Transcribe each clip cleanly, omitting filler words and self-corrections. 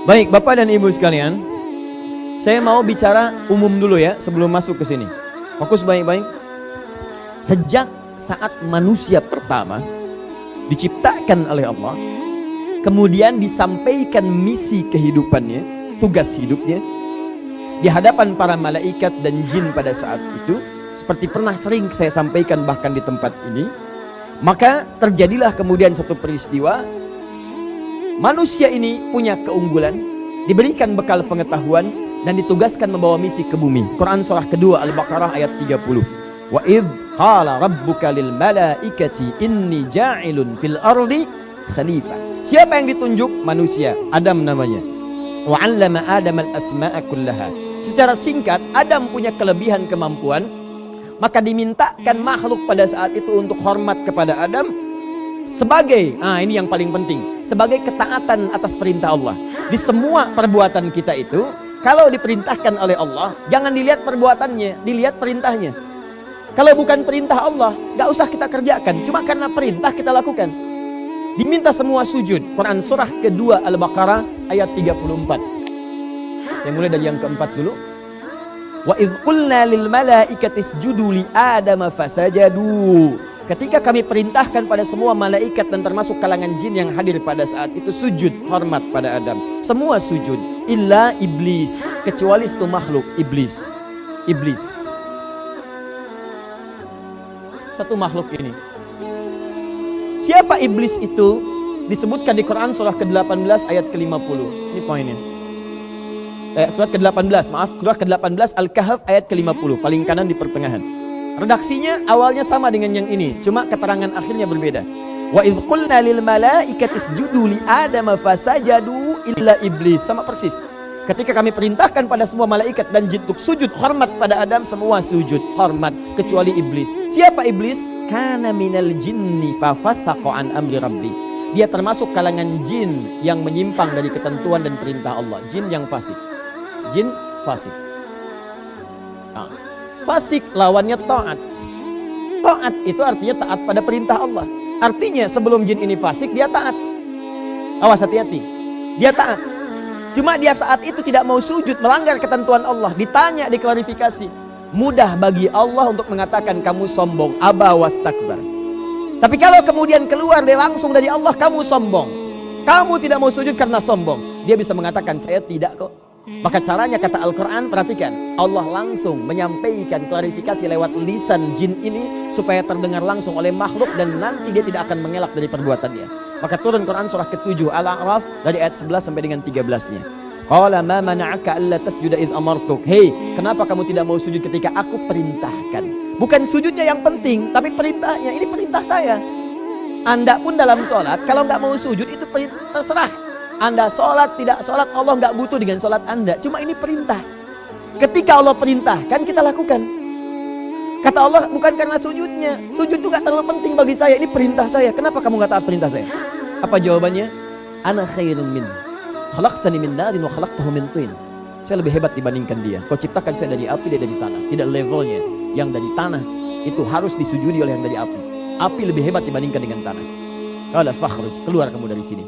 Baik, Bapak dan Ibu sekalian, saya mau bicara umum dulu ya sebelum masuk ke sini. Fokus baik-baik. Sejak saat manusia pertama diciptakan oleh Allah, kemudian disampaikan misi kehidupannya, tugas hidupnya di hadapan para malaikat dan jin pada saat itu, seperti pernah sering saya sampaikan bahkan di tempat ini, maka terjadilah kemudian satu peristiwa. Manusia ini punya keunggulan, diberikan bekal pengetahuan dan ditugaskan membawa misi ke bumi. Quran surah kedua Al-Baqarah ayat 30. Wa idh qala rabbuka lil malaikati inni ja'ilun fil ardi khalifah. Siapa yang ditunjuk? Manusia, Adam namanya. Wa 'allama Adam al-asma'a kullaha. Secara singkat, Adam punya kelebihan kemampuan, maka dimintakan makhluk pada saat itu untuk hormat kepada Adam sebagai, ini yang paling penting, sebagai ketaatan atas perintah Allah. Di semua perbuatan kita itu, kalau diperintahkan oleh Allah, jangan dilihat perbuatannya, dilihat perintahnya. Kalau bukan perintah Allah, gak usah kita kerjakan, cuma karena perintah kita lakukan. Diminta semua sujud. Quran surah kedua Al-Baqarah ayat 34. Saya mulai dari yang keempat dulu. Wa idh qulna lil malaikati isjudu li adama fasajadu. Ketika kami perintahkan pada semua malaikat dan termasuk kalangan jin yang hadir pada saat itu sujud hormat pada Adam, semua sujud illa iblis, kecuali satu makhluk, iblis. Satu makhluk ini. Siapa iblis itu? Disebutkan di Quran surah ke-18 ayat ke-50. Ini poinnya. Surat ke-18, surah ke-18 Al-Kahf ayat ke-50, paling kanan di pertengahan. Redaksinya awalnya sama dengan yang ini, cuma keterangan akhirnya berbeda. Wa idh qulna lil malaikati isjudu li adama fasajadu illa iblis. Sama persis. Ketika kami perintahkan pada semua malaikat dan jin untuk sujud hormat pada Adam, semua sujud hormat kecuali iblis. Siapa iblis? Kana minal jinni fafasaqa an amri rabbi. Dia termasuk kalangan jin yang menyimpang dari ketentuan dan perintah Allah. Jin yang fasik. Jin fasik. Fasik lawannya taat. Taat itu artinya taat pada perintah Allah. Artinya sebelum jin ini fasik, dia taat. Awas, hati-hati. Dia taat. Cuma dia saat itu tidak mau sujud, melanggar ketentuan Allah. Ditanya, diklarifikasi. Mudah bagi Allah untuk mengatakan kamu sombong. Aba wastakbar. Tapi kalau kemudian keluar dia langsung dari Allah, kamu sombong, kamu tidak mau sujud karena sombong, dia bisa mengatakan saya tidak kok. Maka caranya, kata Al-Quran, perhatikan, Allah langsung menyampaikan klarifikasi lewat lisan jin ini supaya terdengar langsung oleh makhluk dan nanti dia tidak akan mengelak dari perbuatannya. Maka turun Quran surah ke-7 Al-A'raf dari ayat 11 sampai dengan 13-nya. Qala ma mana'aka alla tasjuda id amartuk. Hei, kenapa kamu tidak mau sujud ketika aku perintahkan? Bukan sujudnya yang penting, tapi perintahnya. Ini perintah saya. Anda pun dalam sholat, kalau nggak mau sujud itu terserah. Anda sholat, tidak sholat, Allah nggak butuh dengan sholat Anda. Cuma ini perintah. Ketika Allah perintahkan, kita lakukan. Kata Allah, bukan karena sujudnya. Sujud itu nggak terlalu penting bagi saya. Ini perintah saya. Kenapa kamu nggak taat perintah saya? Apa jawabannya? Ana khairun min. Khalaqtani min narin wa khalaqtahu min tin. Saya lebih hebat dibandingkan dia. Kau ciptakan saya dari api, dia dari tanah. Tidak levelnya. Yang dari tanah itu harus disujudi oleh yang dari api. Api lebih hebat dibandingkan dengan tanah. Qala fakhruj, keluar kamu dari sini.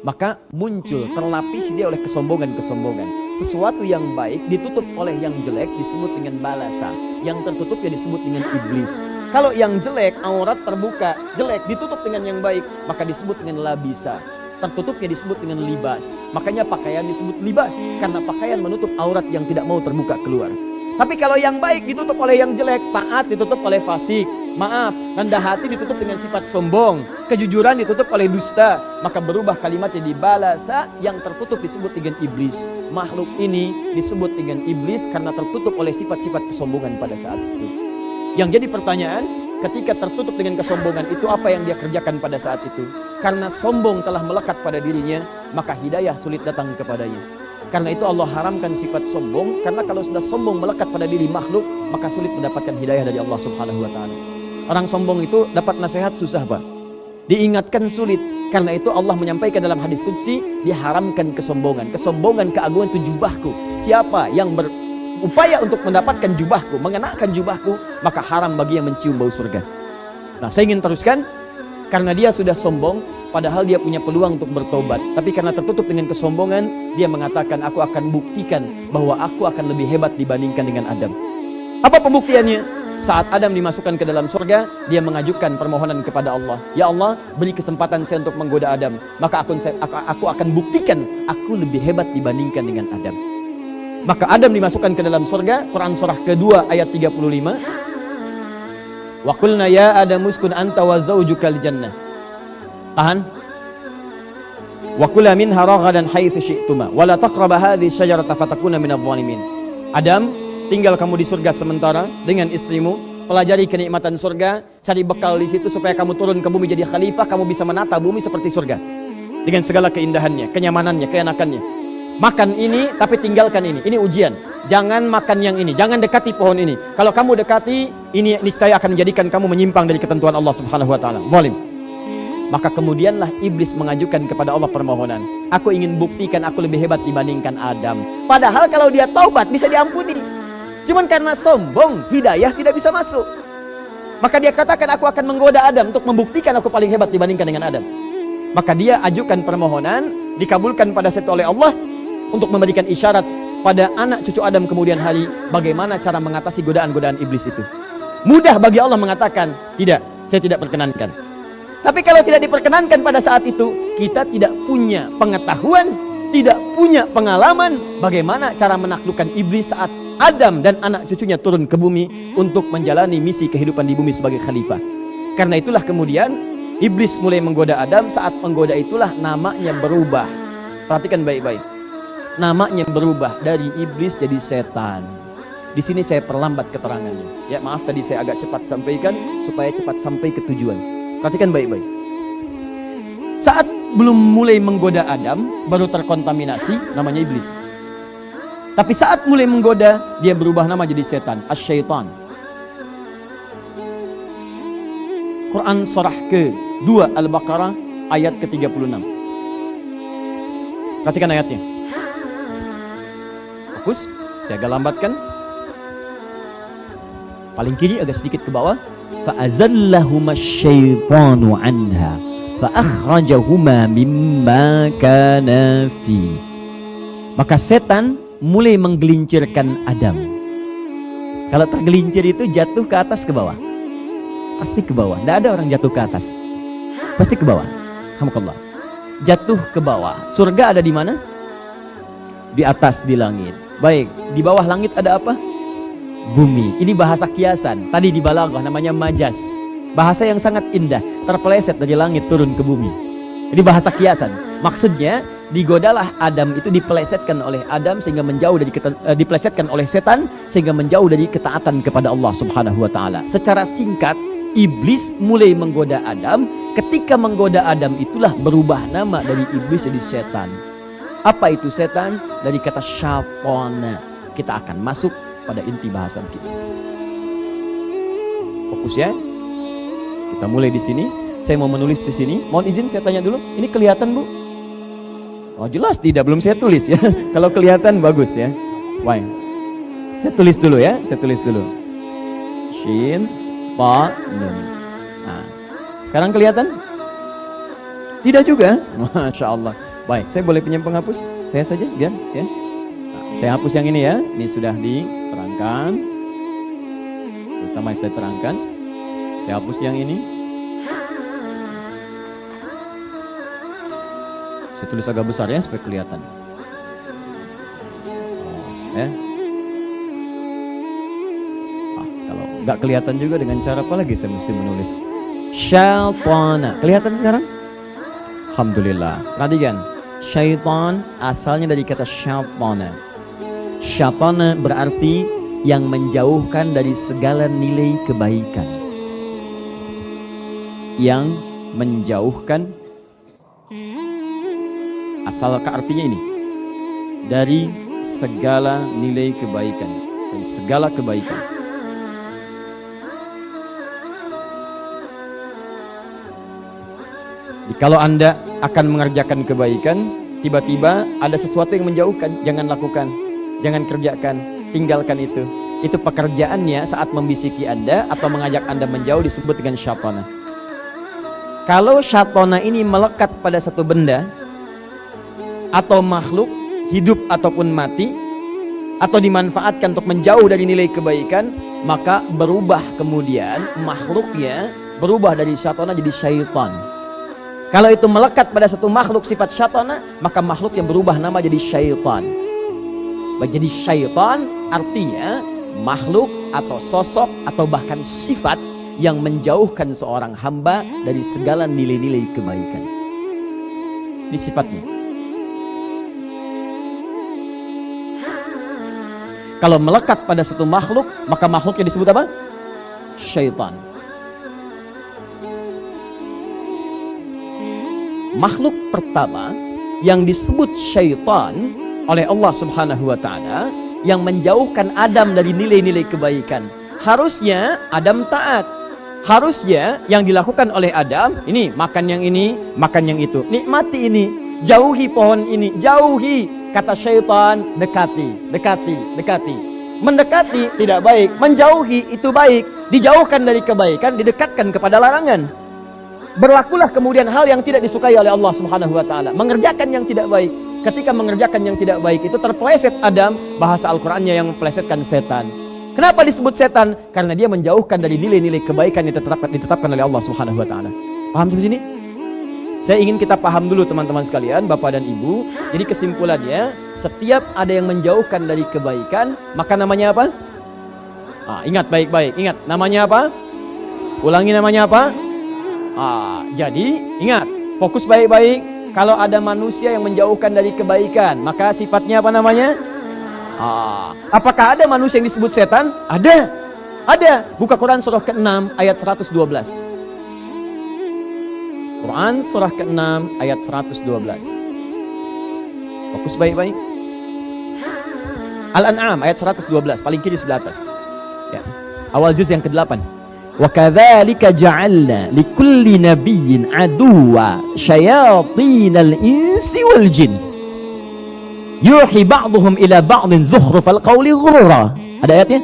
Maka muncul, terlapis dia oleh kesombongan-kesombongan. Sesuatu yang baik ditutup oleh yang jelek disebut dengan balasa. Yang tertutup ya disebut dengan iblis. Kalau yang jelek, aurat terbuka, jelek ditutup dengan yang baik, maka disebut dengan labisa. Tertutupnya disebut dengan libas. Makanya pakaian disebut libas, karena pakaian menutup aurat yang tidak mau terbuka keluar. Tapi kalau yang baik ditutup oleh yang jelek, taat ditutup oleh fasik, maaf, rendah hati ditutup dengan sifat sombong, kejujuran ditutup oleh dusta, maka berubah kalimatnya di balasa, yang tertutup disebut dengan iblis. Makhluk ini disebut dengan iblis karena tertutup oleh sifat-sifat kesombongan pada saat itu. Yang jadi pertanyaan, ketika tertutup dengan kesombongan itu, apa yang dia kerjakan pada saat itu? Karena sombong telah melekat pada dirinya, maka hidayah sulit datang kepadanya. Karena itu Allah haramkan sifat sombong, karena kalau sudah sombong melekat pada diri makhluk, maka sulit mendapatkan hidayah dari Allah Subhanahu wa ta'ala. Orang sombong itu dapat nasihat susah, Pak. Diingatkan sulit. Karena itu Allah menyampaikan dalam hadis qudsi, diharamkan kesombongan. Kesombongan, keagungan itu jubahku. Siapa yang berupaya untuk mendapatkan jubahku, mengenakan jubahku, maka haram bagi yang mencium bau surga. Nah, saya ingin teruskan. Karena dia sudah sombong, padahal dia punya peluang untuk bertobat. Tapi karena tertutup dengan kesombongan, dia mengatakan, aku akan buktikan bahwa aku akan lebih hebat dibandingkan dengan Adam. Apa pembuktiannya? Saat Adam dimasukkan ke dalam surga, dia mengajukan permohonan kepada Allah. Ya Allah, beri kesempatan saya untuk menggoda Adam. Maka aku akan buktikan aku lebih hebat dibandingkan dengan Adam. Maka Adam dimasukkan ke dalam surga. Quran surah kedua ayat 35. Wa qulna ya Adam uskun anta wa zawjukal jannah. Tahan. Wa kula minha ragadan haitsu syi'tuma wa la taqraba hadhihi syajarata fatakuna minadh dhalimin. Adam, tinggal kamu di surga sementara dengan istrimu, pelajari kenikmatan surga, cari bekal di situ supaya kamu turun ke bumi jadi khalifah, kamu bisa menata bumi seperti surga dengan segala keindahannya, kenyamanannya, keenakannya. Makan ini tapi tinggalkan ini ujian. Jangan makan yang ini, jangan dekati pohon ini. Kalau kamu dekati, ini niscaya akan menjadikan kamu menyimpang dari ketentuan Allah Subhanahu wa taala. Zalim. Maka kemudianlah iblis mengajukan kepada Allah permohonan. Aku ingin buktikan aku lebih hebat dibandingkan Adam. Padahal kalau dia taubat bisa diampuni. Cuman karena sombong, hidayah tidak bisa masuk. Maka dia katakan, aku akan menggoda Adam untuk membuktikan aku paling hebat dibandingkan dengan Adam. Maka dia ajukan permohonan, dikabulkan pada saat oleh Allah untuk memberikan isyarat pada anak cucu Adam kemudian hari bagaimana cara mengatasi godaan-godaan iblis itu. Mudah bagi Allah mengatakan, tidak, saya tidak perkenankan. Tapi kalau tidak diperkenankan pada saat itu, kita tidak punya pengetahuan, tidak punya pengalaman bagaimana cara menaklukkan iblis saat Adam dan anak cucunya turun ke bumi untuk menjalani misi kehidupan di bumi sebagai khalifah. Karena itulah kemudian iblis mulai menggoda Adam. Saat menggoda itulah namanya berubah. Perhatikan baik-baik. Namanya berubah dari iblis jadi setan. Di sini saya perlambat keterangannya. Ya maaf tadi saya agak cepat sampaikan supaya cepat sampai ke tujuan. Perhatikan baik-baik. Saat belum mulai menggoda Adam, baru terkontaminasi, namanya iblis. Tapi saat mulai menggoda, dia berubah nama jadi setan, asy-syaitan. Quran surah ke-2 Al-Baqarah ayat ke-36. Perhatikan ayatnya. Fokus, saya agak lambatkan. Paling kiri agak sedikit ke bawah. فَأَزَلَّهُمَا الشَّيْطَانُ عَنْهَا فَأَخْرَجَهُمَا مِمَّا كَانَا فِيهِ. Maka setan mulai menggelincirkan Adam. Kalau tergelincir itu jatuh ke atas ke bawah. Pasti ke bawah. Tidak ada orang jatuh ke atas. Pasti ke bawah. Alhamdulillah. Jatuh ke bawah. Surga ada di mana? Di atas, di langit. Baik, di bawah langit ada apa? Bumi. Ini bahasa kiasan. Tadi di balaghah namanya majas. Bahasa yang sangat indah. Terpeleset dari langit turun ke bumi. Ini bahasa kiasan. Maksudnya digodalah Adam itu dipelesetkan oleh Adam sehingga menjauh dari dipelesetkan oleh setan sehingga menjauh dari ketaatan kepada Allah Subhanahu wa taala. Secara singkat, iblis mulai menggoda Adam. Ketika menggoda Adam itulah berubah nama dari iblis jadi setan. Apa itu setan? Dari kata syaitan. Kita akan masuk pada inti bahasan kita. Fokus ya. Kita mulai di sini. Saya mau menulis di sini. Mohon izin saya tanya dulu. Ini kelihatan, Bu? Oh, jelas tidak, belum saya tulis ya. Kalau kelihatan bagus ya. Why? Saya tulis dulu ya. Saya tulis dulu. Shin, Pa, Nun. Nah, sekarang kelihatan? Tidak juga. Masya Allah. Baik, saya boleh pinjam penghapus? Saya saja, biar ya. Nah, saya hapus yang ini ya. Ini sudah diterangkan. Terutama sudah diterangkan. Saya hapus yang ini. Saya tulis agak besar ya supaya kelihatan. Ya. Kalau nggak kelihatan juga dengan cara apa lagi saya mesti menulis? Syaitana. Kelihatan sekarang? Alhamdulillah. Perhatikan. Syaitan asalnya dari kata syaitana. Syaitana berarti yang menjauhkan dari segala nilai kebaikan. Yang menjauhkan, asal artinya ini, dari segala nilai kebaikan, dari segala kebaikan. Jadi, kalau Anda akan mengerjakan kebaikan, tiba-tiba ada sesuatu yang menjauhkan, jangan lakukan, jangan kerjakan, tinggalkan itu. Itu pekerjaannya saat membisiki Anda atau mengajak Anda menjauh disebut dengan syaitan. Kalau syatona ini melekat pada satu benda atau makhluk, hidup ataupun mati, atau dimanfaatkan untuk menjauh dari nilai kebaikan, maka berubah kemudian makhluknya berubah dari syatona jadi syaitan. Kalau itu melekat pada satu makhluk sifat syatona, maka makhluk yang berubah nama jadi syaitan. Jadi syaitan artinya makhluk atau sosok atau bahkan sifat yang menjauhkan seorang hamba dari segala nilai-nilai kebaikan. Ini sifatnya. Kalau melekat pada satu makhluk, maka makhluknya disebut apa? Syaitan. Makhluk pertama yang disebut syaitan oleh Allah Subhanahu wa taala yang menjauhkan Adam dari nilai-nilai kebaikan. Harusnya Adam taat. Harusnya yang dilakukan oleh Adam, ini makan yang ini, makan yang itu. Nikmati ini, jauhi pohon ini, jauhi. Kata syaitan, dekati, dekati, dekati. Mendekati tidak baik, menjauhi itu baik. Dijauhkan dari kebaikan, didekatkan kepada larangan. Berlakulah kemudian hal yang tidak disukai oleh Allah Subhanahu wa taala, mengerjakan yang tidak baik. Ketika mengerjakan yang tidak baik itu terpeleset Adam, bahasa Al-Qur'annya yang mempelesetkan setan. Kenapa disebut setan? Karena dia menjauhkan dari nilai-nilai kebaikan yang ditetapkan oleh Allah Subhanahu wa taala. Paham sampai sini? Saya ingin kita paham dulu teman-teman sekalian, Bapak dan Ibu. Jadi kesimpulannya, setiap ada yang menjauhkan dari kebaikan, maka namanya apa? Ingat baik-baik, ingat namanya apa? Ulangi namanya apa? Jadi ingat, fokus baik-baik. Kalau ada manusia yang menjauhkan dari kebaikan, maka sifatnya apa namanya? Apakah ada manusia yang disebut setan? Ada. Ada. Buka Quran surah ke-6 ayat 112. Quran surah ke-6 ayat 112. Fokus baik-baik. Al-An'am ayat 112, paling kiri sebelah atas. Ya. Awal juz yang ke-8. Wa kadzalika ja'alna likulli nabiyyin aduwwa syayatinal insi wal jin yuhi ba'dhum ila ba'dhin zukhrufal qawli ghurura. Ada ayatnya?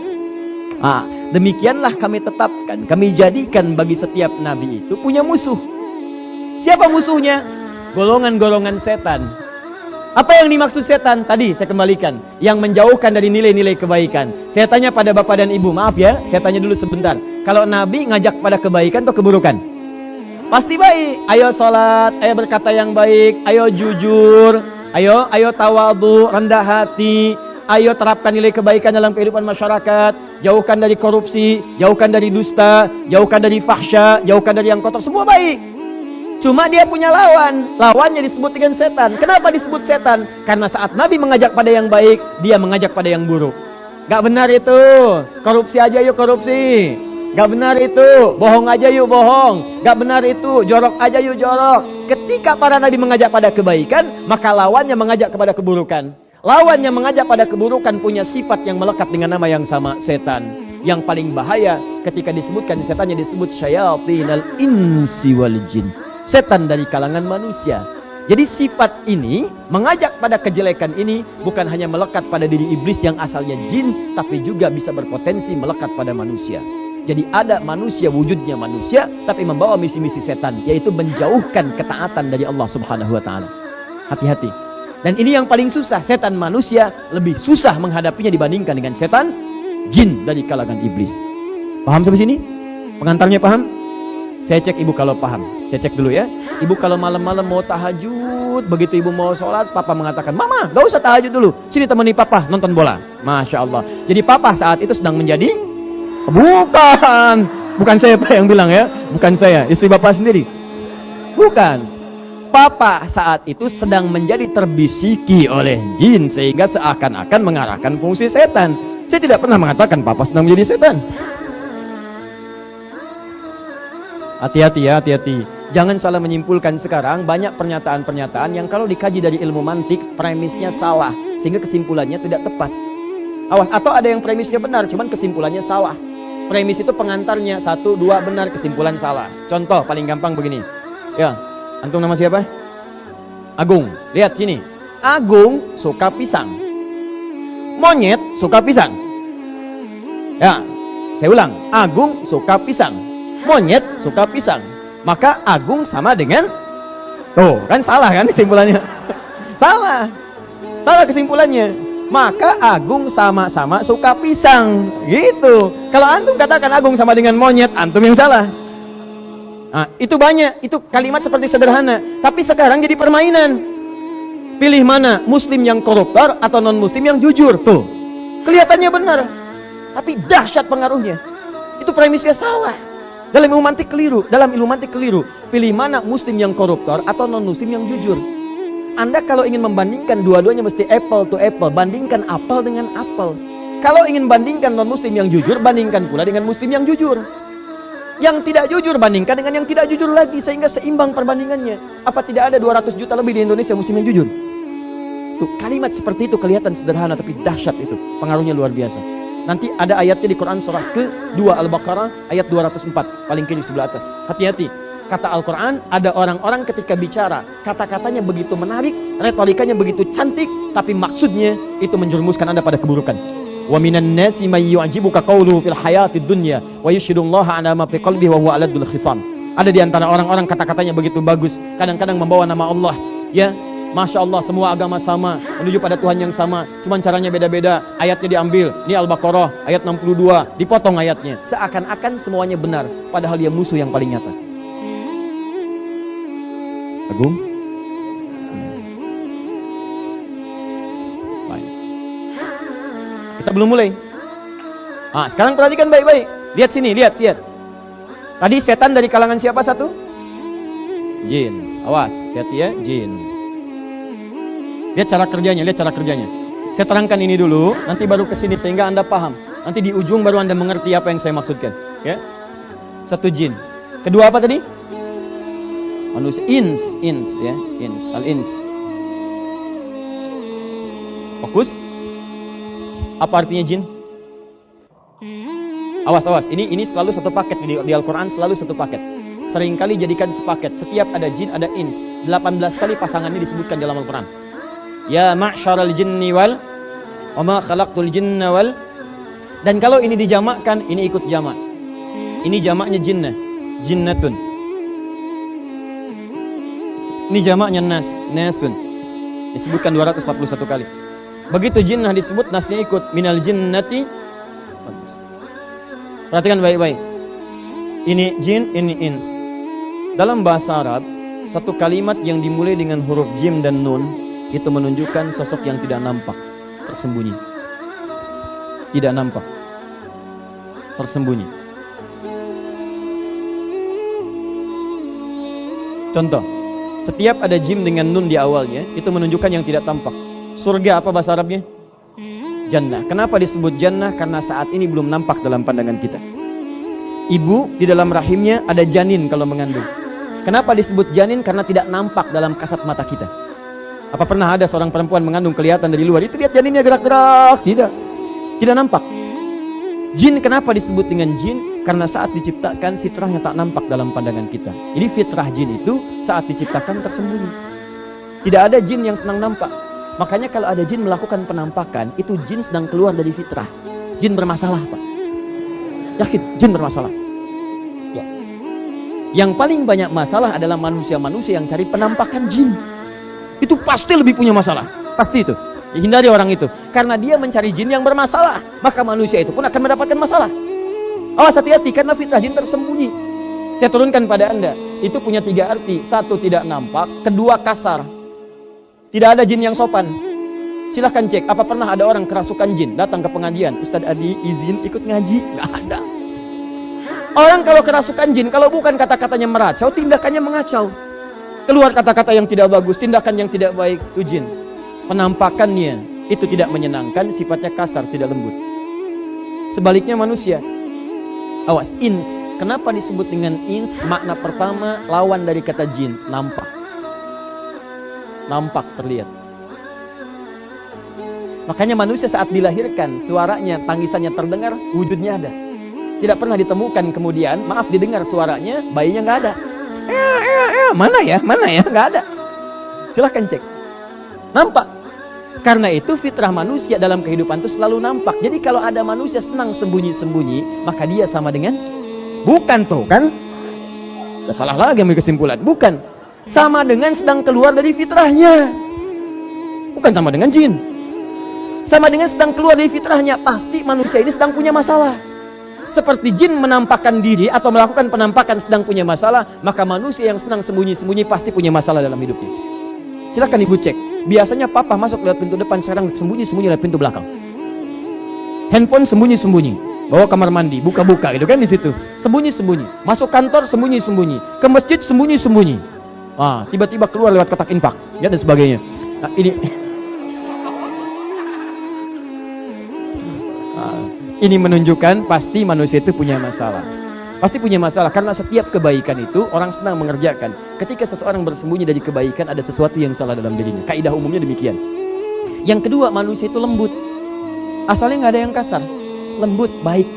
Demikianlah kami tetapkan, kami jadikan bagi setiap nabi itu punya musuh. Siapa musuhnya? Golongan-golongan setan. Apa yang dimaksud setan? Tadi saya kembalikan, yang menjauhkan dari nilai-nilai kebaikan. Saya tanya pada Bapak dan Ibu, maaf ya, saya tanya dulu sebentar. Kalau Nabi ngajak pada kebaikan atau keburukan? Pasti baik. Ayo sholat, ayo berkata yang baik, ayo jujur, ayo tawadhu, rendah hati, ayo terapkan nilai kebaikan dalam kehidupan masyarakat, jauhkan dari korupsi, jauhkan dari dusta, jauhkan dari fahsya, jauhkan dari yang kotor, semua baik. Cuma dia punya lawan, lawannya disebut dengan setan. Kenapa disebut setan? Karena saat Nabi mengajak pada yang baik, dia mengajak pada yang buruk. Gak benar itu, korupsi aja yuk korupsi. Gak benar itu, bohong aja yuk bohong. Gak benar itu, jorok aja yuk jorok. Ketika para Nabi mengajak pada kebaikan, maka lawannya mengajak kepada keburukan. Lawan yang mengajak pada keburukan punya sifat yang melekat dengan nama yang sama, setan. Yang paling bahaya ketika disebutkan setannya disebut syayatinal insi wal jin. Setan dari kalangan manusia. Jadi sifat ini mengajak pada kejelekan ini bukan hanya melekat pada diri iblis yang asalnya jin, tapi juga bisa berpotensi melekat pada manusia. Jadi ada manusia wujudnya manusia tapi membawa misi-misi setan, yaitu menjauhkan ketaatan dari Allah Subhanahu wa taala. Hati-hati. Dan ini yang paling susah. Setan manusia lebih susah menghadapinya dibandingkan dengan setan jin dari kalangan iblis. Paham sampai sini? Pengantarnya paham? Saya cek ibu kalau paham. Saya cek dulu ya. Ibu kalau malam-malam mau tahajud, begitu ibu mau sholat, papa mengatakan, mama gak usah tahajud dulu, sini temani papa nonton bola. Masya Allah. Jadi papa saat itu sedang menjadi, bukan saya yang bilang ya, bukan saya, istri bapak sendiri. Bukan. Papa saat itu sedang menjadi terbisiki oleh jin sehingga seakan-akan mengarahkan fungsi setan. Saya tidak pernah mengatakan papa sedang menjadi setan. Hati-hati ya, hati-hati. Jangan salah menyimpulkan sekarang banyak pernyataan-pernyataan yang kalau dikaji dari ilmu mantik, premisnya salah. Sehingga kesimpulannya tidak tepat. Awas, atau ada yang premisnya benar, cuman kesimpulannya salah. Premis itu pengantarnya, 1, 2 benar, kesimpulan salah. Contoh paling gampang begini. Ya, antum nama siapa? Agung. Lihat sini. Agung suka pisang. Monyet suka pisang. Ya, saya ulang. Agung suka pisang. Monyet suka pisang. maka agung sama dengan tuh kan, salah kan kesimpulannya. salah kesimpulannya. Maka agung sama-sama suka pisang gitu. Kalau antum katakan agung sama dengan monyet, antum yang salah. Nah, itu banyak, itu kalimat seperti sederhana, tapi sekarang jadi permainan. Pilih mana, muslim yang koruptor atau non muslim yang jujur. Tuh kelihatannya benar, tapi dahsyat pengaruhnya. Itu premisnya salah. Dalam ilmu mantik keliru. Pilih mana, muslim yang koruptor atau non muslim yang jujur. Anda kalau ingin membandingkan dua-duanya mesti apple to apple, bandingkan apel dengan apel. Kalau ingin bandingkan non muslim yang jujur, bandingkan pula dengan muslim yang jujur. Yang tidak jujur bandingkan dengan yang tidak jujur lagi, sehingga seimbang perbandingannya. Apa tidak ada 200 juta lebih di Indonesia muslim yang jujur? Tuh, kalimat seperti itu kelihatan sederhana tapi dahsyat, itu pengaruhnya luar biasa. Nanti ada ayatnya di Quran surah ke-2 Al-Baqarah ayat 204, paling kiri sebelah atas. Hati-hati, kata Al-Quran, ada orang-orang ketika bicara kata-katanya begitu menarik, retorikanya begitu cantik, tapi maksudnya itu menjerumuskan Anda pada keburukan. Wa minan nasi may yu'jibuka qawluhu fil hayatid dunya wa yashhadullaha ala ma fi qalbihi wa huwa aladul khisam. Ada di antara orang-orang kata-katanya begitu bagus, kadang-kadang membawa nama Allah, ya. Masya Allah, semua agama sama, menuju pada Tuhan yang sama, cuman caranya beda-beda. Ayatnya diambil, ini Al-Baqarah ayat 62, dipotong ayatnya, seakan-akan semuanya benar, padahal dia musuh yang paling nyata. Agung? Baik. Kita belum mulai. Nah, sekarang perhatikan baik-baik. Lihat sini, lihat. Tadi setan dari kalangan siapa satu? Jin. Awas, lihat ya, jin. Lihat cara kerjanya. Saya terangkan ini dulu, nanti baru ke sini sehingga Anda paham. Nanti di ujung baru Anda mengerti apa yang saya maksudkan, ya. Satu jin. Kedua apa tadi? Manusia. Ins ya, al-ins. Fokus. Apa artinya jin? Awas. Ini selalu satu paket di Al-Quran, selalu satu paket. Seringkali jadikan sepaket. Setiap ada jin, ada ins. 18 kali pasangannya disebutkan dalam Al-Quran. Ya ma'syaral jinni wal wa ma khalaqtul jinna wal. Dan kalau ini dijamakkan, ini ikut jamak. Ini jamaknya jinnah, jinnatun. Ini jamaknya nasun. Disebutkan 241 kali. Begitu jinnah disebut, nasnya ikut. Minal jinnati. Perhatikan baik-baik. Ini jin, ini ins. Dalam bahasa Arab, satu kalimat yang dimulai dengan huruf jim dan nun itu menunjukkan sosok yang tidak nampak, tersembunyi. Tidak nampak, tersembunyi. Contoh, setiap ada jim dengan nun di awalnya, itu menunjukkan yang tidak tampak. Surga apa bahasa Arabnya? Jannah. Kenapa disebut jannah? Karena saat ini belum nampak dalam pandangan kita. Ibu di dalam rahimnya ada janin kalau mengandung. Kenapa disebut janin? Karena tidak nampak dalam kasat mata kita. Apa pernah ada seorang perempuan mengandung kelihatan dari luar? Itu lihat janinnya gerak-gerak. Tidak nampak. Jin kenapa disebut dengan jin? Karena saat diciptakan fitrahnya tak nampak dalam pandangan kita. Jadi fitrah jin itu saat diciptakan tersembunyi. Tidak ada jin yang senang nampak. Makanya kalau ada jin melakukan penampakan, itu jin sedang keluar dari fitrah. Jin bermasalah, Pak. Yakin, jin bermasalah. Ya. Yang paling banyak masalah adalah manusia-manusia yang cari penampakan jin. Itu pasti lebih punya masalah. Pasti itu. Hindari orang itu. Karena dia mencari jin yang bermasalah, maka manusia itu pun akan mendapatkan masalah. Awas, hati-hati, karena fitrah jin tersembunyi. Saya turunkan pada Anda. Itu punya 3 arti. 1, tidak nampak. 2, kasar. Tidak ada jin yang sopan. Silahkan cek, apa pernah ada orang kerasukan jin datang ke pengajian? Ustadz Adi izin ikut ngaji? Nggak ada. Orang kalau kerasukan jin, kalau bukan kata-katanya meracau, tindakannya mengacau. Keluar kata-kata yang tidak bagus, tindakan yang tidak baik, itu jin. Penampakannya itu tidak menyenangkan, sifatnya kasar, tidak lembut. Sebaliknya manusia. Awas, ins. Kenapa disebut dengan ins? Makna pertama, lawan dari kata jin, nampak. Nampak, terlihat. Makanya manusia saat dilahirkan, suaranya, tangisannya terdengar, wujudnya ada. Tidak pernah ditemukan kemudian, maaf, didengar suaranya, bayinya nggak ada. Mana ya, nggak ada. Silahkan cek. Nampak. Karena itu fitrah manusia dalam kehidupan itu selalu nampak. Jadi kalau ada manusia senang sembunyi-sembunyi, maka dia sama dengan bukan tuh kan? Gak salah lagi ambil kesimpulan. Bukan. Sama dengan sedang keluar dari fitrahnya. Bukan sama dengan jin. Sama dengan sedang keluar dari fitrahnya. Pasti manusia ini sedang punya masalah. Seperti jin menampakkan diri atau melakukan penampakan sedang punya masalah, maka manusia yang sedang sembunyi-sembunyi pasti punya masalah dalam hidupnya. Silahkan ibu cek. Biasanya papa masuk lewat pintu depan, sekarang sembunyi-sembunyi lewat pintu belakang. Handphone sembunyi-sembunyi, bawa kamar mandi, buka-buka gitu kan di situ. Sembunyi-sembunyi. Masuk kantor sembunyi-sembunyi. Ke masjid sembunyi-sembunyi. Tiba-tiba keluar lewat kotak infak, ya dan sebagainya. Nah, ini menunjukkan pasti manusia itu punya masalah. Pasti punya masalah karena setiap kebaikan itu orang senang mengerjakan. Ketika seseorang bersembunyi dari kebaikan, ada sesuatu yang salah dalam dirinya. Kaidah umumnya demikian. Yang kedua, manusia itu lembut. Asalnya nggak ada yang kasar, lembut, baik.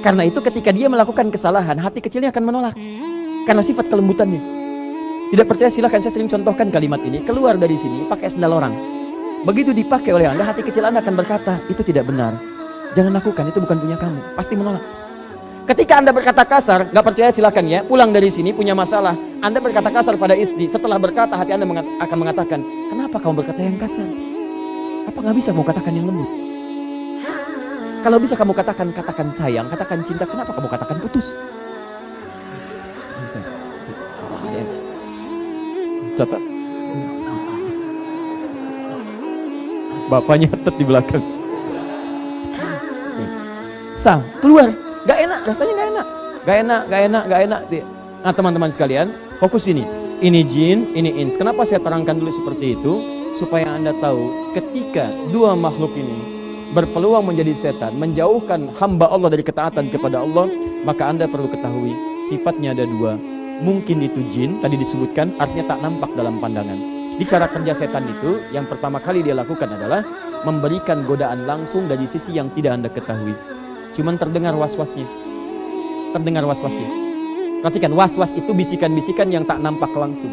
Karena itu ketika dia melakukan kesalahan, hati kecilnya akan menolak. Karena sifat kelembutannya. Tidak percaya silahkan, saya sering contohkan kalimat ini. Keluar dari sini pakai sendal orang. Begitu dipakai oleh Anda, hati kecil Anda akan berkata, itu tidak benar. Jangan lakukan, itu bukan punya kamu. Pasti menolak. Ketika Anda berkata kasar, nggak percaya silakan ya, pulang dari sini punya masalah. Anda berkata kasar pada istri, setelah berkata hati Anda akan mengatakan, kenapa kamu berkata yang kasar? Apa nggak bisa kamu katakan yang lembut? Kalau bisa kamu katakan sayang, katakan cinta, kenapa kamu katakan putus? Catat. Bapaknya nyatet di belakang. Sang keluar, gak enak, rasanya gak enak. Nah teman-teman sekalian, fokus ini. Ini jin, ini ins. Kenapa saya terangkan dulu seperti itu? Supaya Anda tahu, ketika dua makhluk ini berpeluang menjadi setan, menjauhkan hamba Allah dari ketaatan kepada Allah, maka Anda perlu ketahui sifatnya ada dua. Mungkin itu jin, tadi disebutkan, artinya tak nampak dalam pandangan. Di cara kerja setan itu, yang pertama kali dia lakukan adalah memberikan godaan langsung dari sisi yang tidak Anda ketahui. Cuman terdengar was-wasnya. Perhatikan, was-was itu bisikan-bisikan yang tak nampak langsung.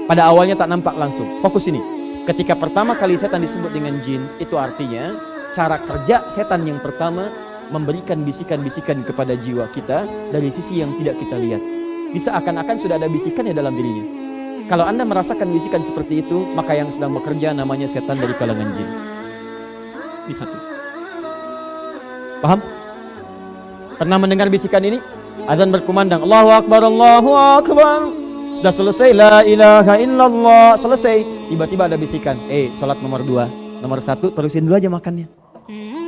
Pada awalnya tak nampak langsung. Fokus ini. Ketika pertama kali setan disebut dengan jin, itu artinya cara kerja setan yang pertama memberikan bisikan-bisikan kepada jiwa kita dari sisi yang tidak kita lihat. Seakan-akan sudah ada bisikannya dalam dirinya. Kalau Anda merasakan bisikan seperti itu, maka yang sedang bekerja namanya setan dari kalangan jin. Ini satu. Paham? Pernah mendengar bisikan ini? Azan berkumandang, Allahu Akbar, Allahu Akbar. Sudah selesai, la ilaha illallah. Selesai. Tiba-tiba ada bisikan, sholat nomor 2. Nomor 1, terusin dulu aja makannya.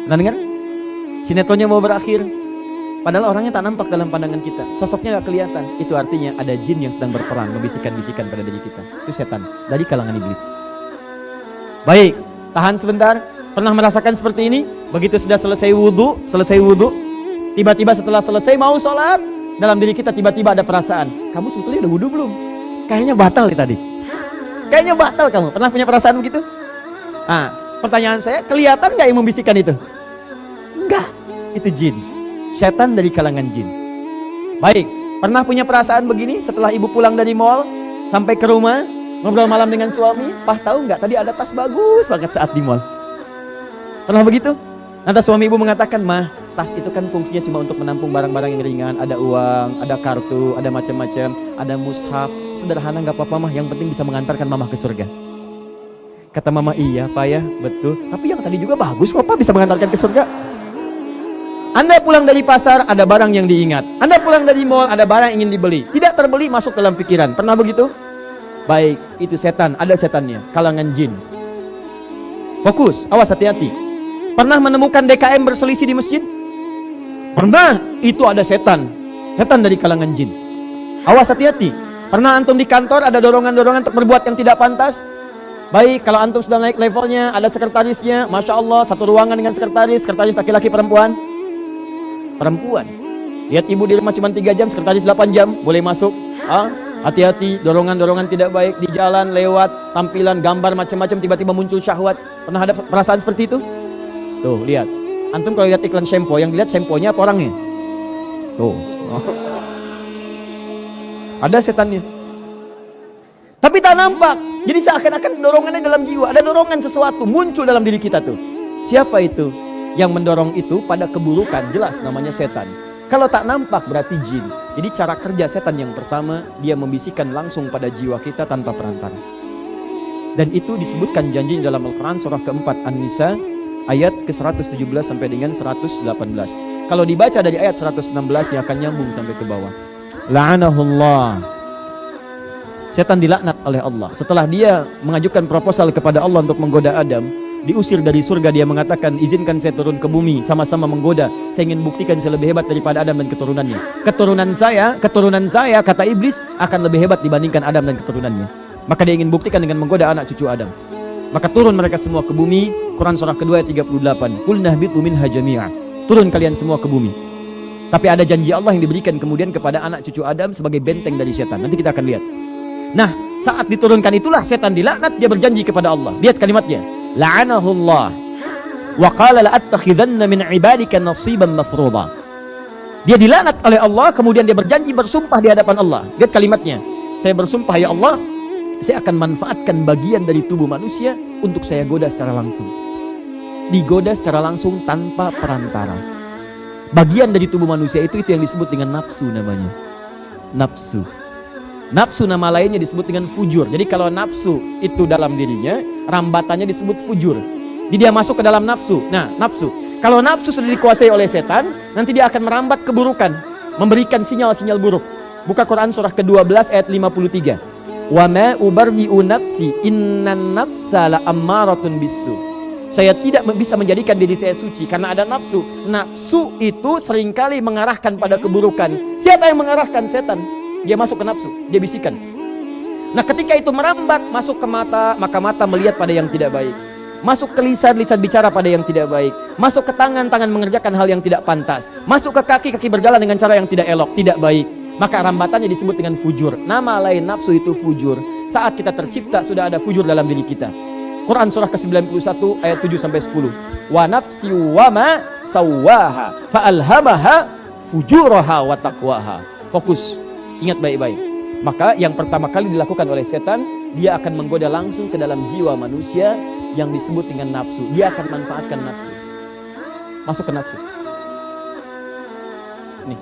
Pernah dengar? Sinetronnya mau berakhir. Padahal orangnya tak nampak dalam pandangan kita. Sosoknya gak kelihatan. Itu artinya ada jin yang sedang berperang, membisikkan-bisikan pada diri kita. Itu setan, dari kalangan iblis. Baik, tahan sebentar. Pernah merasakan seperti ini? Begitu sudah selesai wudhu, tiba-tiba setelah selesai mau sholat, dalam diri kita tiba-tiba ada perasaan, kamu sebetulnya udah wudhu belum? Kayaknya batal nih tadi. Kayaknya batal kamu. Pernah punya perasaan begitu? Nah, pertanyaan saya, kelihatan gak yang membisikkan itu? Enggak, itu jin. Setan dari kalangan jin. Baik, pernah punya perasaan begini setelah ibu pulang dari mall, sampai ke rumah, ngobrol malam dengan suami, tahu nggak tadi ada tas bagus banget saat di mall? Pernah begitu? Nanti suami ibu mengatakan, mah, tas itu kan fungsinya cuma untuk menampung barang-barang yang ringan. Ada uang, ada kartu, ada macam-macam, ada mushaf. Sederhana nggak apa-apa mah, yang penting bisa mengantarkan mama ke surga. Kata mama, iya pak ya, betul. Tapi yang tadi juga bagus kok pak, bisa mengantarkan ke surga. Anda pulang dari pasar, ada barang yang diingat. Anda pulang dari mall, ada barang yang ingin dibeli. Tidak terbeli, masuk dalam pikiran. Pernah begitu? Baik, itu setan, ada setannya, kalangan jin. Fokus, awas, hati-hati. Pernah menemukan DKM berselisih di masjid? Pernah, itu ada setan. Setan dari kalangan jin. Awas, hati-hati. Pernah antum di kantor ada dorongan-dorongan untuk berbuat yang tidak pantas? Baik, kalau antum sudah naik levelnya, ada sekretarisnya, Masya Allah, satu ruangan dengan sekretaris laki-laki perempuan? Perempuan. Lihat ibu di rumah cuma 3 jam, sekretaris 8 jam, boleh masuk. Hati-hati, dorongan-dorongan tidak baik di jalan, lewat, tampilan, gambar macam-macam, tiba-tiba muncul syahwat. Pernah ada perasaan seperti itu? Tuh, lihat. Antum kalau lihat iklan shampoo, yang dilihat shampoo-nya apa orangnya? Tuh. Ada setannya. Tapi tak nampak. Jadi seakan-akan dorongannya dalam jiwa. Ada dorongan sesuatu muncul dalam diri kita tuh. Siapa itu? Yang mendorong itu pada keburukan, jelas namanya setan. Kalau tak nampak berarti jin. Jadi cara kerja setan yang pertama, dia membisikkan langsung pada jiwa kita tanpa perantara. Dan itu disebutkan janji dalam Al-Quran surah keempat An-Nisa ayat ke-117 sampai dengan 118. Kalau dibaca dari ayat 116 yang akan nyambung sampai ke bawah. La'anahullah. Setan dilaknat oleh Allah. Setelah dia mengajukan proposal kepada Allah untuk menggoda Adam, diusir dari surga, dia mengatakan, izinkan saya turun ke bumi, sama-sama menggoda. Saya ingin buktikan saya lebih hebat daripada Adam dan keturunannya. Keturunan saya, kata iblis, akan lebih hebat dibandingkan Adam dan keturunannya. Maka dia ingin buktikan dengan menggoda anak cucu Adam. Maka turun mereka semua ke bumi. Quran surah kedua ayat 38. Qul nahbitu minha jami'a. Turun kalian semua ke bumi. Tapi ada janji Allah yang diberikan kemudian kepada anak cucu Adam sebagai benteng dari setan. Nanti kita akan lihat. Nah, saat diturunkan itulah setan dilaknat, dia berjanji kepada Allah. Lihat kalimatnya. La'anahullah wa qala la'attakhidanna min ibadika nasiban mafruḍa. Dia dilaknat oleh Allah, kemudian dia berjanji, bersumpah di hadapan Allah. Lihat kalimatnya. Saya bersumpah ya Allah, saya akan manfaatkan bagian dari tubuh manusia untuk saya goda secara langsung. Digoda secara langsung tanpa perantara. Bagian dari tubuh manusia itu yang disebut dengan nafsu namanya. Nafsu. Nafsu nama lainnya disebut dengan fujur. Jadi kalau nafsu itu dalam dirinya, rambatannya disebut fujur. Jadi dia masuk ke dalam nafsu. Nah, nafsu. Kalau nafsu sudah dikuasai oleh setan, nanti dia akan merambat keburukan, memberikan sinyal-sinyal buruk. Buka Quran surah ke-12 ayat 53. Wa ma ubarri'u nafsi innan nafsa la'ammaratun bisu. Saya tidak bisa menjadikan diri saya suci karena ada nafsu. Nafsu itu seringkali mengarahkan pada keburukan. Siapa yang mengarahkan? Setan. Dia masuk ke nafsu, dia bisikan. Nah, ketika itu merambat masuk ke mata, maka mata melihat pada yang tidak baik. Masuk ke lisan, lisan bicara pada yang tidak baik. Masuk ke tangan, tangan mengerjakan hal yang tidak pantas. Masuk ke kaki, kaki berjalan dengan cara yang tidak elok, tidak baik. Maka rambatannya disebut dengan fujur. Nama lain nafsu itu fujur. Saat kita tercipta sudah ada fujur dalam diri kita. Quran surah ke-91 ayat 7 sampai 10. Wa nafsi wa ma sawwaha fa alhamaha fujuraha wa taqwaha. Fokus, ingat baik-baik. Maka yang pertama kali dilakukan oleh setan, dia akan menggoda langsung ke dalam jiwa manusia yang disebut dengan nafsu. Dia akan manfaatkan nafsu. Masuk ke nafsu. Nih.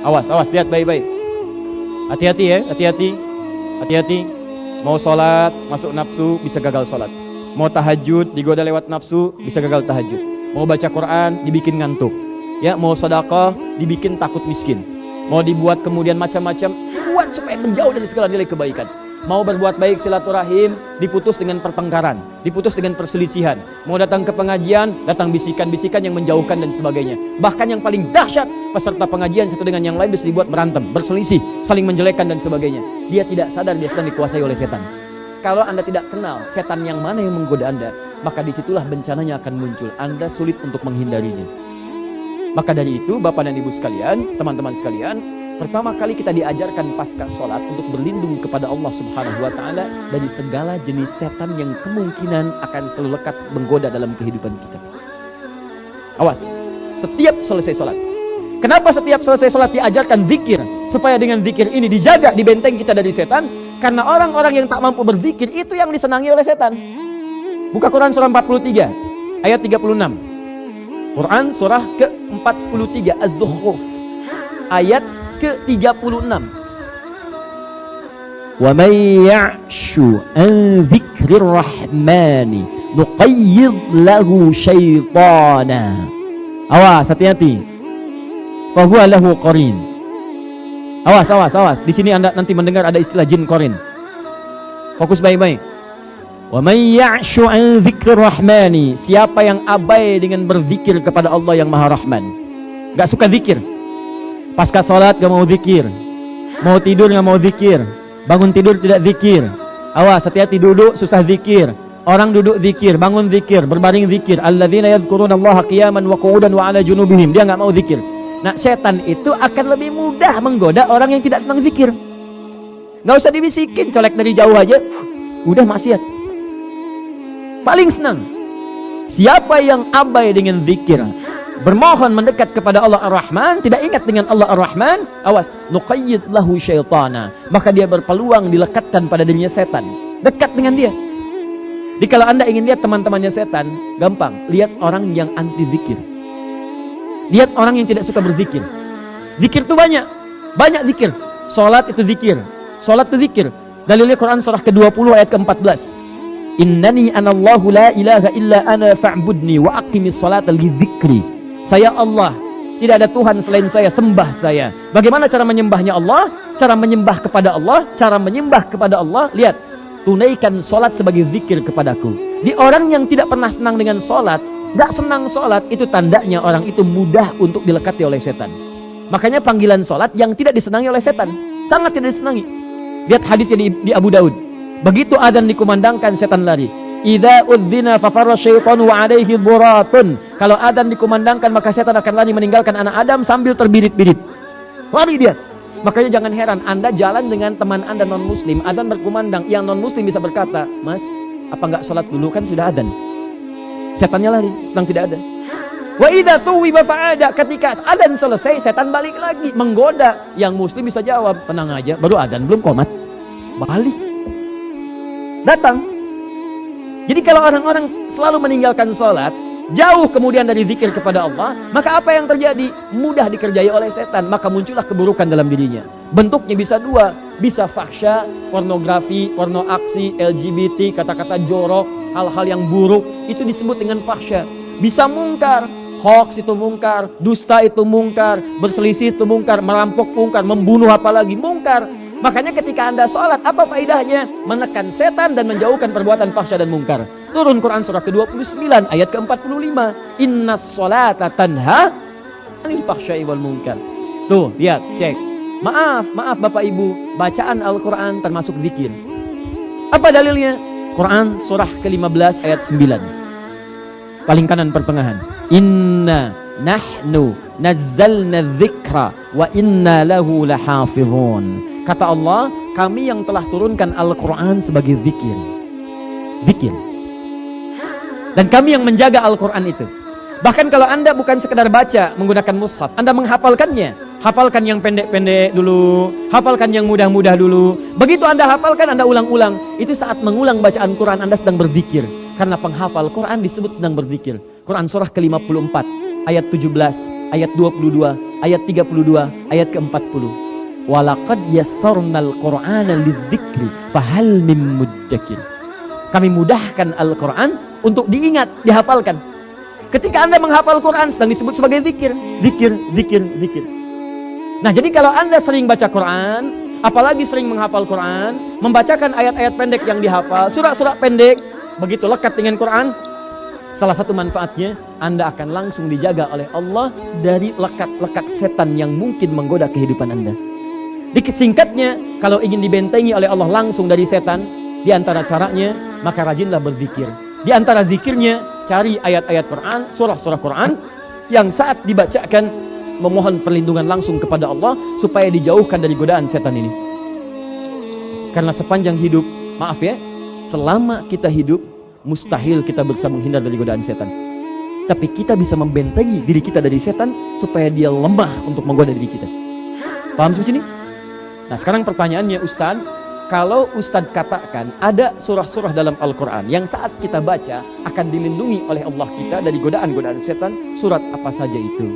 Awas, awas, lihat baik-baik. Hati-hati ya, hati-hati. Hati-hati. Mau sholat, masuk nafsu, bisa gagal sholat. Mau tahajud, digoda lewat nafsu, bisa gagal tahajud. Mau baca Quran, dibikin ngantuk. Ya, mau sedekah, dibikin takut miskin. Mau dibuat kemudian macam-macam, dibuat supaya menjauh dari segala nilai kebaikan. Mau berbuat baik silaturahim, diputus dengan pertengkaran, diputus dengan perselisihan. Mau datang ke pengajian, datang bisikan-bisikan yang menjauhkan dan sebagainya. Bahkan yang paling dahsyat, peserta pengajian satu dengan yang lain bisa dibuat berantem, berselisih, saling menjelekkan dan sebagainya. Dia tidak sadar dia sedang dikuasai oleh setan. Kalau Anda tidak kenal setan yang mana yang menggoda Anda, maka disitulah bencananya akan muncul. Anda sulit untuk menghindarinya. Maka dari itu, Bapak dan Ibu sekalian, teman-teman sekalian, pertama kali kita diajarkan pasca sholat untuk berlindung kepada Allah Subhanahu wa Ta'ala dari segala jenis setan yang kemungkinan akan selalu lekat menggoda dalam kehidupan kita. Awas, setiap selesai sholat. Kenapa setiap selesai sholat diajarkan zikir? Supaya dengan zikir ini dijaga di benteng kita dari setan. Karena orang-orang yang tak mampu berzikir itu yang disenangi oleh setan. Buka Quran surah 43 ayat 36. Quran surah ke-43 Az-Zukhruf ayat ke-36. Wa may ya'shu an dzikrir rahmani nuqayyid lahu syaitana. Awas, hati-hati. Fa huwa lahu qarin. Awas, awas, awas. Di sini Anda nanti mendengar ada istilah jin qarin. Fokus baik-baik. Wa may ya'shu an dzikrir rahmani. Siapa yang abai dengan berzikir kepada Allah yang Maha Rahman. Gak suka zikir. Pasca sholat gak mau zikir, mau tidur gak mau zikir, bangun tidur tidak zikir. Awas, hati-hati, duduk susah zikir. Orang duduk zikir, bangun zikir, berbaring zikir. Alladzina yadhkurunallaha qiyaman wa qu'udan wa 'ala junubihim. Dia gak mau zikir. Nah, setan itu akan lebih mudah menggoda orang yang tidak senang zikir. Gak usah dibisikin, colek dari jauh aja, udah maksiat. Paling senang siapa yang abai dengan zikir, bermohon mendekat kepada Allah Ar-Rahman, tidak ingat dengan Allah Ar-Rahman, awas, nuqayyid lahu syaitana, maka dia berpeluang dilekatkan pada dirinya setan, dekat dengan dia. Jadi kalau Anda ingin lihat teman-temannya setan, gampang, lihat orang yang anti zikir. Lihat orang yang tidak suka berzikir. Zikir itu banyak zikir. Salat itu zikir. Salat itu zikir. Dalilnya Quran surah ke-20 ayat ke-14. Innani anallahu la ilaha illa ana fa'budni wa aqimis salata li dzikri. Saya Allah, tidak ada Tuhan selain saya, sembah saya. Bagaimana cara menyembahnya Allah? Cara menyembah kepada Allah, cara menyembah kepada Allah. Lihat, tunaikan salat sebagai zikir kepadaku. Di orang yang tidak pernah senang dengan salat, gak senang salat, itu tandanya orang itu mudah untuk dilekati oleh setan. Makanya panggilan salat yang tidak disenangi oleh setan, sangat tidak disenangi. Lihat hadisnya di Abu Daud. Begitu adzan dikumandangkan, setan lari. Idza udzina fafarra syaitanu wa alaihi buratun. Kalau adzan dikumandangkan, maka setan akan lari meninggalkan anak Adam sambil terbirit-birit. Lari dia. Makanya jangan heran Anda jalan dengan teman Anda non muslim, adzan berkumandang, yang non muslim bisa berkata, "Mas, apa enggak sholat dulu, kan sudah adzan?" Setannya lari, sedang tidak ada. Wa idza thuwiba fa'ada, ketika adzan selesai, setan balik lagi menggoda. Yang muslim bisa jawab, "Tenang aja, baru adzan belum qomat." Balik. Datang. Jadi kalau orang-orang selalu meninggalkan sholat, jauh kemudian dari zikir kepada Allah, maka apa yang terjadi? Mudah dikerjai oleh setan, maka muncullah keburukan dalam dirinya. Bentuknya bisa dua, bisa fahsya, pornografi, porno aksi, LGBT, kata-kata jorok, hal-hal yang buruk, itu disebut dengan fahsya. Bisa mungkar, hoax itu mungkar, dusta itu mungkar, berselisih itu mungkar, merampok mungkar, membunuh apalagi mungkar. Makanya ketika Anda sholat, apa faedahnya? Menekan setan dan menjauhkan perbuatan fahsya dan mungkar. Turun Quran surah ke-29 ayat ke-45. Innas sholata tanha anil fahsya'i wal munkar. Tuh, lihat, cek. Maaf Bapak Ibu, bacaan Al-Quran termasuk zikir. Apa dalilnya? Quran surah ke-15 ayat 9. Paling kanan pertengahan. Inna nahnu nazzalna dzikra wa inna lahu lahafizun. Kata Allah, kami yang telah turunkan Al-Quran sebagai zikir. Zikir. Dan kami yang menjaga Al-Quran itu. Bahkan kalau Anda bukan sekedar baca menggunakan mushaf, Anda menghafalkannya. Hafalkan yang pendek-pendek dulu, hafalkan yang mudah-mudah dulu. Begitu Anda hafalkan, Anda ulang-ulang. Itu saat mengulang bacaan Quran, Anda sedang berzikir. Karena penghafal Quran disebut sedang berzikir. Quran surah ke-54, ayat 17, ayat 22, ayat 32, ayat ke-40. Walaqad yassarnal Qur'ana lidzikri fahal mim muddakir. Kami mudahkan Al-Quran untuk diingat, dihafalkan. Ketika Anda menghafal Quran sedang disebut sebagai zikir. Zikir, zikir, zikir. Nah, jadi kalau Anda sering baca Quran, apalagi sering menghafal Quran, membacakan ayat-ayat pendek yang dihafal, surah-surah pendek, begitu lekat dengan Quran, salah satu manfaatnya, Anda akan langsung dijaga oleh Allah dari lekat-lekat setan yang mungkin menggoda kehidupan Anda. Singkatnya, kalau ingin dibentengi oleh Allah langsung dari setan, di antara caranya, maka rajinlah berzikir. Di antara zikirnya, cari ayat-ayat Quran, surah-surah Quran, yang saat dibacakan, memohon perlindungan langsung kepada Allah, supaya dijauhkan dari godaan setan ini. Karena sepanjang hidup, maaf ya, selama kita hidup, mustahil kita bisa menghindar dari godaan setan. Tapi kita bisa membentengi diri kita dari setan, supaya dia lemah untuk menggoda diri kita. Paham sampai sini? Nah, sekarang pertanyaannya, Ustadz, kalau Ustadz katakan ada surah-surah dalam Al-Quran yang saat kita baca akan dilindungi oleh Allah kita dari godaan-godaan setan, surat apa saja itu?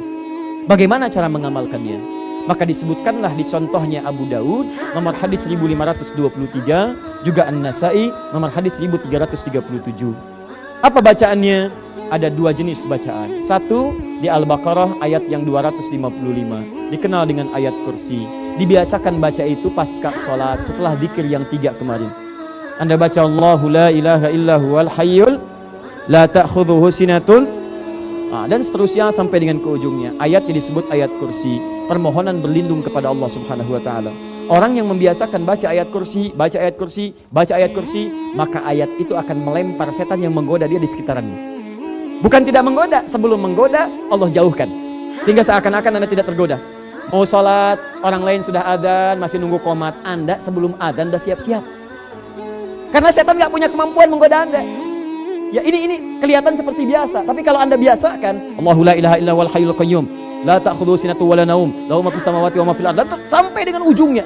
Bagaimana cara mengamalkannya? Maka disebutkanlah di contohnya Abu Daud, nomor hadis 1523, juga An-Nasai, nomor hadis 1337. Apa bacaannya? Ada dua jenis bacaan. Satu, di Al-Baqarah ayat yang 255, dikenal dengan ayat kursi. Dibiasakan baca itu pasca sholat, setelah zikir yang 3 kemarin. Anda baca Allahu la ilaha illahu wal hayyul la ta'khudhuhu sinatun, dan seterusnya sampai dengan ke ujungnya. Ayatnya disebut ayat kursi, permohonan berlindung kepada Allah Subhanahu wa taala. Orang yang membiasakan baca ayat kursi, baca ayat kursi, baca ayat kursi, maka ayat itu akan melempar setan yang menggoda dia di sekitarannya. Bukan tidak menggoda, sebelum menggoda Allah jauhkan, sehingga seakan-akan Anda tidak tergoda. Mau sholat, orang lain sudah adzan, masih nunggu qomat, Anda sebelum adzan udah siap-siap. Karena setan gak punya kemampuan menggoda Anda. Ya ini kelihatan seperti biasa, tapi kalau Anda biasakan, Allahu la ilaha illa wal hayyul qayyum, la ta'khudhuhu sinatun wa la naum, lahu ma fis samawati wa ma fil ardh, sampai dengan ujungnya,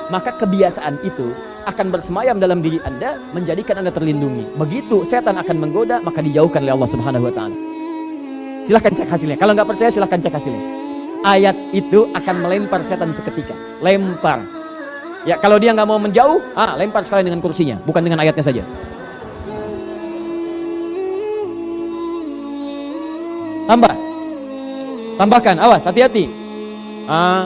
maka kebiasaan itu akan bersemayam dalam diri Anda, menjadikan Anda terlindungi. Begitu setan akan menggoda, maka dijauhkan oleh Allah Subhanahu wa taala. Silahkan cek hasilnya. Kalau nggak percaya silahkan cek hasilnya. Ayat itu akan melempar setan seketika. Lempar. Ya, kalau dia nggak mau menjauh, lempar sekali dengan kursinya, bukan dengan ayatnya saja. Tambahkan, awas, hati-hati.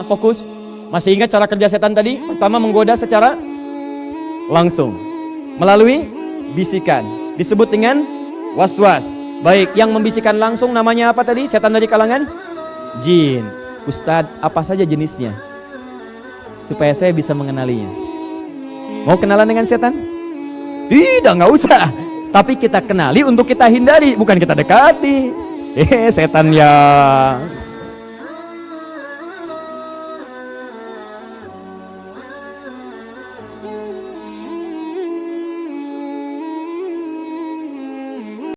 Fokus. Masih ingat cara kerja setan tadi? Pertama menggoda secara langsung melalui bisikan, disebut dengan waswas. Baik, yang membisikkan langsung namanya apa tadi? Setan dari kalangan jin. Ustadz, apa saja jenisnya? Supaya saya bisa mengenalinya. Mau kenalan dengan setan? Tidak, nggak usah. Tapi kita kenali untuk kita hindari, bukan kita dekati. Setan ya.